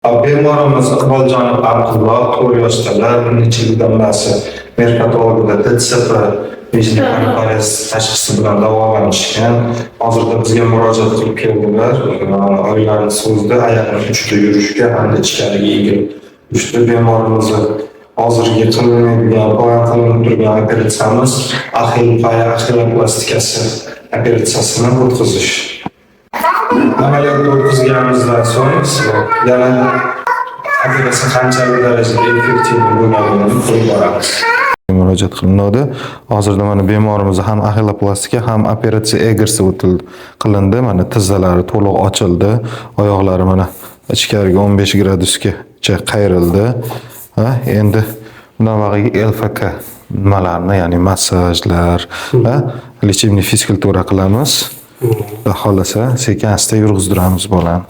Bemorimiz Iqboljon Abdulloh 4 yoshdalar, bir necha yildan beri Merkatologida DTSP beshlik parezi tashxisi bilan davolanishgan. Hozirda bizga murojaat qilib keldilar. Oilani so'zida ayog'i uchdi yurishga hamda ichkariga egilib tushdi. Bemorimizni hozirgi qilinadigan, plan qilinib turgan operatsiyamiz axil paya axiloplastikasi operatsiyasini o'tkazish. Ameliyat o'tkazganimizdan so'ng yana operatsiya qanchalik darajada effektiv bo'lganligini ko'rib boramiz. Murojaat qilinadi. Hozirda mana bemorimiz ham axiloplastika ham operatsiya egrisi qilindi. Mana tizzalari to'liq ochildi. Oyoqlari mana ichkariga 15 gradusgacha qayrildi. Endi bundan LFK nimalarni, ya'ni massajlar, lechebniy fizkultura qilamiz. Xohlasa sekin asta yurg'izdiramiz bolani.